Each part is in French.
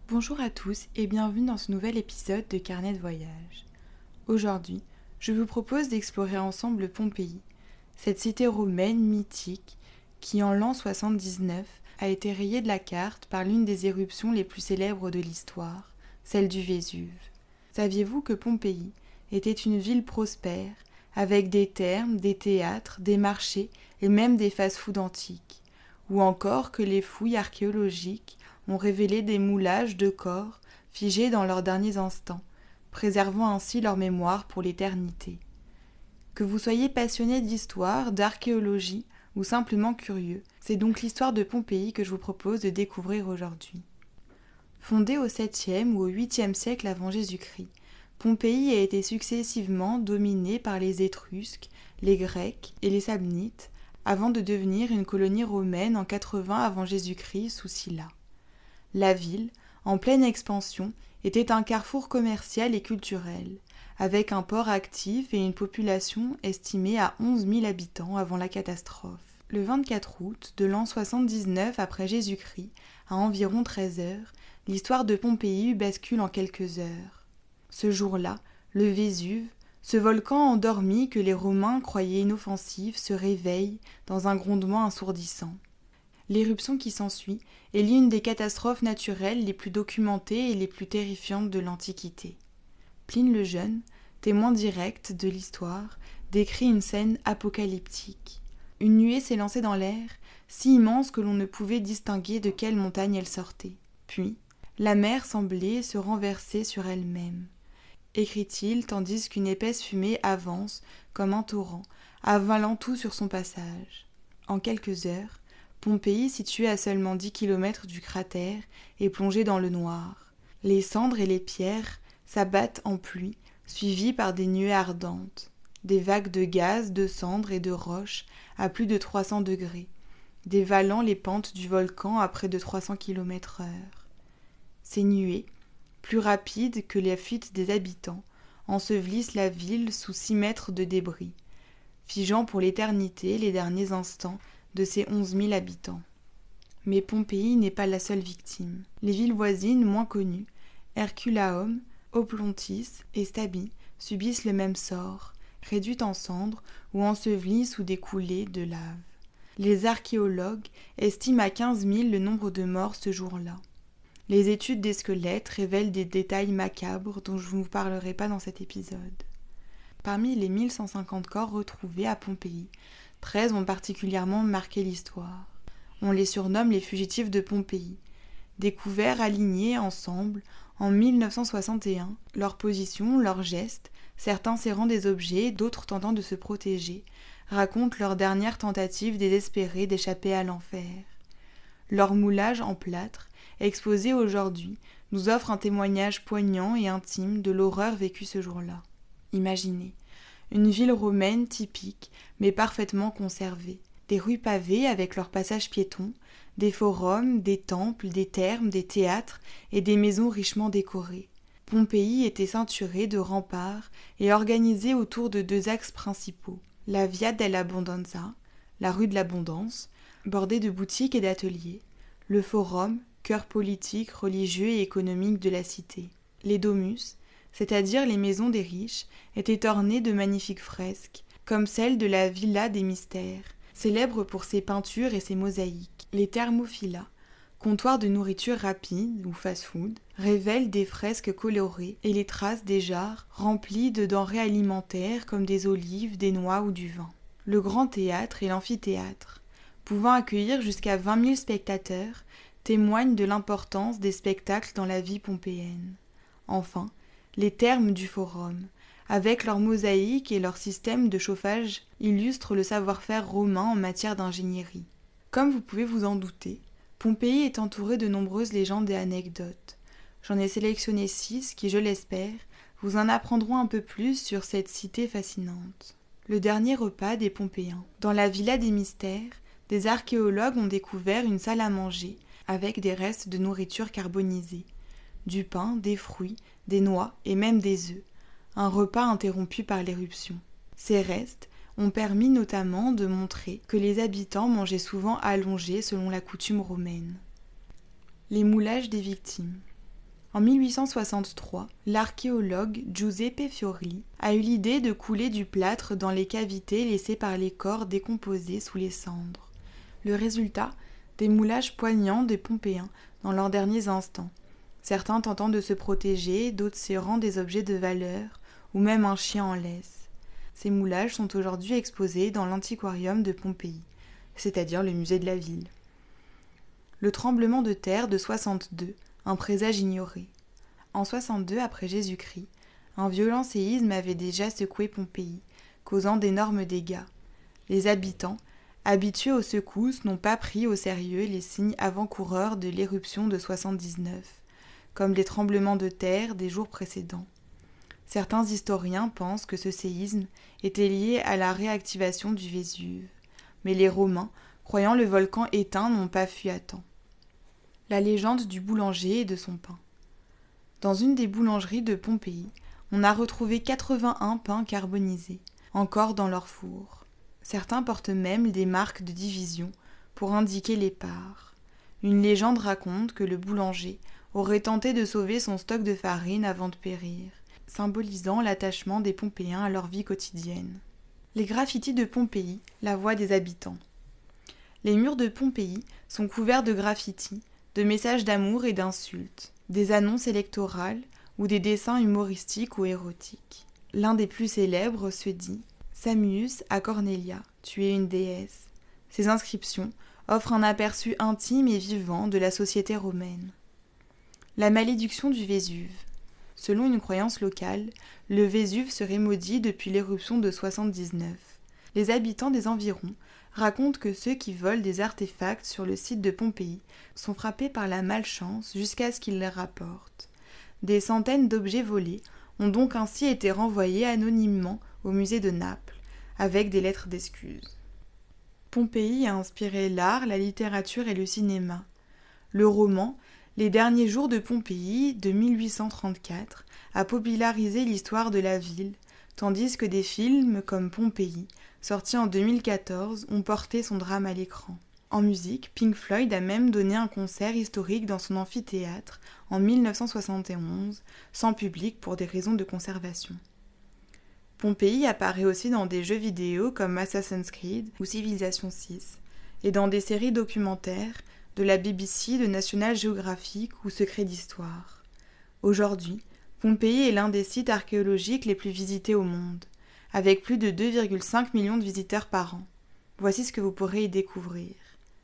Bonjour à tous et bienvenue dans ce nouvel épisode de Carnet de voyage. Aujourd'hui, je vous propose d'explorer ensemble Pompéi, cette cité romaine mythique qui en l'an 79 a été rayée de la carte par l'une des éruptions les plus célèbres de l'histoire, celle du Vésuve. Saviez-vous que Pompéi était une ville prospère, avec des thermes, des théâtres, des marchés et même des fast-foods antiques, ou encore que les fouilles archéologiques ont révélé des moulages de corps figés dans leurs derniers instants, préservant ainsi leur mémoire pour l'éternité. Que vous soyez passionné d'histoire, d'archéologie ou simplement curieux, c'est donc l'histoire de Pompéi que je vous propose de découvrir aujourd'hui. Fondée au 7e ou au 8e siècle avant Jésus-Christ, Pompéi a été successivement dominée par les Étrusques, les Grecs et les Samnites, avant de devenir une colonie romaine en 80 avant Jésus-Christ sous Sylla. La ville, en pleine expansion, était un carrefour commercial et culturel, avec un port actif et une population estimée à 11 000 habitants avant la catastrophe. Le 24 août de l'an 79 après Jésus-Christ, à environ 13 heures, l'histoire de Pompéi bascule en quelques heures. Ce jour-là, le Vésuve, ce volcan endormi que les Romains croyaient inoffensif, se réveille dans un grondement assourdissant. L'éruption qui s'ensuit est l'une des catastrophes naturelles les plus documentées et les plus terrifiantes de l'Antiquité. Pline le Jeune, témoin direct de l'histoire, décrit une scène apocalyptique. Une nuée s'est lancée dans l'air, si immense que l'on ne pouvait distinguer de quelle montagne elle sortait. Puis, la mer semblait se renverser sur elle-même, écrit-il tandis qu'une épaisse fumée avance comme un torrent, avalant tout sur son passage. En quelques heures, Pompéi, située à seulement 10 kilomètres du cratère, est plongée dans le noir. Les cendres et les pierres s'abattent en pluie, suivies par des nuées ardentes. Des vagues de gaz, de cendres et de roches à plus de 300 degrés, dévalant les pentes du volcan à près de 300 km/h. Ces nuées, plus rapides que la fuite des habitants, ensevelissent la ville sous 6 mètres de débris, figeant pour l'éternité les derniers instants de ses 11 000 habitants. Mais Pompéi n'est pas la seule victime. Les villes voisines moins connues, Herculaum, Oplontis et Stabi, subissent le même sort, réduites en cendres ou ensevelies sous des coulées de lave. Les archéologues estiment à 15 000 le nombre de morts ce jour-là. Les études des squelettes révèlent des détails macabres dont je ne vous parlerai pas dans cet épisode. Parmi les 1150 corps retrouvés à Pompéi, 13 ont particulièrement marqué l'histoire. On les surnomme les fugitifs de Pompéi. Découverts alignés ensemble en 1961, leur position, leurs gestes, certains serrant des objets, d'autres tentant de se protéger, racontent leur dernière tentative désespérée d'échapper à l'enfer. Leur moulage en plâtre, exposé aujourd'hui, nous offre un témoignage poignant et intime de l'horreur vécue ce jour-là. Imaginez, une ville romaine typique, mais parfaitement conservée. Des rues pavées avec leurs passages piétons, des forums, des temples, des thermes, des théâtres et des maisons richement décorées. Pompéi était ceinturée de remparts et organisée autour de 2 axes principaux. La Via dell'Abbondanza, la rue de l'Abondance, bordée de boutiques et d'ateliers. Le Forum, cœur politique, religieux et économique de la cité. Les Domus, c'est-à-dire les maisons des riches, étaient ornées de magnifiques fresques, comme celle de la Villa des Mystères, célèbre pour ses peintures et ses mosaïques. Les Thermophilas, comptoirs de nourriture rapide ou fast-food, révèlent des fresques colorées et les traces des jarres remplis de denrées alimentaires comme des olives, des noix ou du vin. Le grand théâtre et l'amphithéâtre, pouvant accueillir jusqu'à 20 000 spectateurs, témoignent de l'importance des spectacles dans la vie pompéenne. Enfin, les thermes du forum, avec leurs mosaïques et leur système de chauffage, illustrent le savoir-faire romain en matière d'ingénierie. Comme vous pouvez vous en douter, Pompéi est entourée de nombreuses légendes et anecdotes. J'en ai sélectionné 6 qui, je l'espère, vous en apprendront un peu plus sur cette cité fascinante. Le dernier repas des Pompéens. Dans la Villa des Mystères, des archéologues ont découvert une salle à manger avec des restes de nourriture carbonisée. Du pain, des fruits, des noix et même des œufs. Un repas interrompu par l'éruption. Ces restes ont permis notamment de montrer que les habitants mangeaient souvent allongés selon la coutume romaine. Les moulages des victimes. En 1863, l'archéologue Giuseppe Fiori a eu l'idée de couler du plâtre dans les cavités laissées par les corps décomposés sous les cendres. Le résultat, des moulages poignants des Pompéens dans leurs derniers instants. Certains tentant de se protéger, d'autres serrant des objets de valeur, ou même un chien en laisse. Ces moulages sont aujourd'hui exposés dans l'antiquarium de Pompéi, c'est-à-dire le musée de la ville. Le tremblement de terre de 62, un présage ignoré. En 62 après Jésus-Christ, un violent séisme avait déjà secoué Pompéi, causant d'énormes dégâts. Les habitants, habitués aux secousses, n'ont pas pris au sérieux les signes avant-coureurs de l'éruption de 79, comme les tremblements de terre des jours précédents. Certains historiens pensent que ce séisme était lié à la réactivation du Vésuve, mais les Romains, croyant le volcan éteint, n'ont pas fui à temps. La légende du boulanger et de son pain. Dans une des boulangeries de Pompéi, on a retrouvé 81 pains carbonisés, encore dans leur four. Certains portent même des marques de division pour indiquer les parts. Une légende raconte que le boulanger aurait tenté de sauver son stock de farine avant de périr, symbolisant l'attachement des Pompéens à leur vie quotidienne. Les graffitis de Pompéi, la voix des habitants. Les murs de Pompéi sont couverts de graffitis, de messages d'amour et d'insultes, des annonces électorales ou des dessins humoristiques ou érotiques. L'un des plus célèbres se dit « Samius à Cornelia, tu es une déesse ». Ces inscriptions offrent un aperçu intime et vivant de la société romaine. La malédiction du Vésuve. Selon une croyance locale, le Vésuve serait maudit depuis l'éruption de 79. Les habitants des environs racontent que ceux qui volent des artefacts sur le site de Pompéi sont frappés par la malchance jusqu'à ce qu'ils les rapportent. Des centaines d'objets volés ont donc ainsi été renvoyés anonymement au musée de Naples, avec des lettres d'excuses. Pompéi a inspiré l'art, la littérature et le cinéma. Le roman « Les derniers jours de Pompéi » de 1834 a popularisé l'histoire de la ville, tandis que des films comme Pompéi, sortis en 2014, ont porté son drame à l'écran. En musique, Pink Floyd a même donné un concert historique dans son amphithéâtre en 1971, sans public pour des raisons de conservation. Pompéi apparaît aussi dans des jeux vidéo comme Assassin's Creed ou Civilization VI, et dans des séries documentaires de la BBC, de National Geographic ou Secrets d'Histoire. Aujourd'hui, Pompéi est l'un des sites archéologiques les plus visités au monde, avec plus de 2,5 millions de visiteurs par an. Voici ce que vous pourrez y découvrir.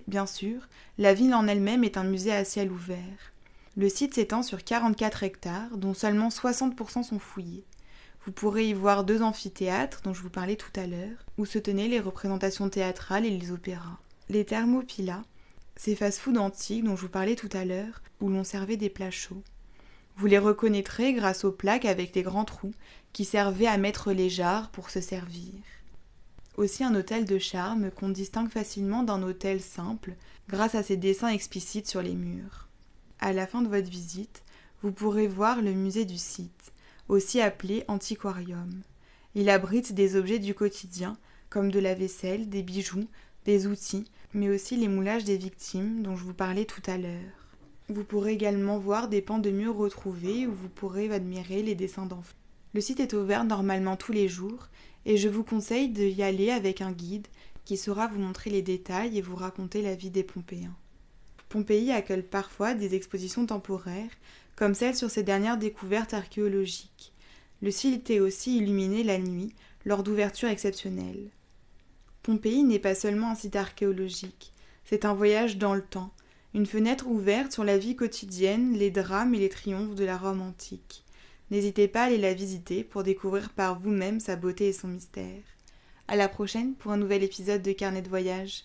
Bien sûr, la ville en elle-même est un musée à ciel ouvert. Le site s'étend sur 44 hectares, dont seulement 60% sont fouillés. Vous pourrez y voir 2 amphithéâtres dont je vous parlais tout à l'heure, où se tenaient les représentations théâtrales et les opéras. Les Thermopyla, ces fast-foods antiques dont je vous parlais tout à l'heure, où l'on servait des plats chauds. Vous les reconnaîtrez grâce aux plaques avec des grands trous qui servaient à mettre les jarres pour se servir. Aussi un hôtel de charme qu'on distingue facilement d'un hôtel simple grâce à ses dessins explicites sur les murs. À la fin de votre visite, vous pourrez voir le musée du site, aussi appelé antiquarium. Il abrite des objets du quotidien, comme de la vaisselle, des bijoux, des outils, mais aussi les moulages des victimes dont je vous parlais tout à l'heure. Vous pourrez également voir des pans de murs retrouvés où vous pourrez admirer les dessins d'enfants. Le site est ouvert normalement tous les jours et je vous conseille d'y aller avec un guide qui saura vous montrer les détails et vous raconter la vie des Pompéens. Pompéi accueille parfois des expositions temporaires, comme celle sur ses dernières découvertes archéologiques. Le site est aussi illuminé la nuit lors d'ouvertures exceptionnelles. Pompéi n'est pas seulement un site archéologique, c'est un voyage dans le temps, une fenêtre ouverte sur la vie quotidienne, les drames et les triomphes de la Rome antique. N'hésitez pas à aller la visiter pour découvrir par vous-même sa beauté et son mystère. À la prochaine pour un nouvel épisode de Carnet de voyage.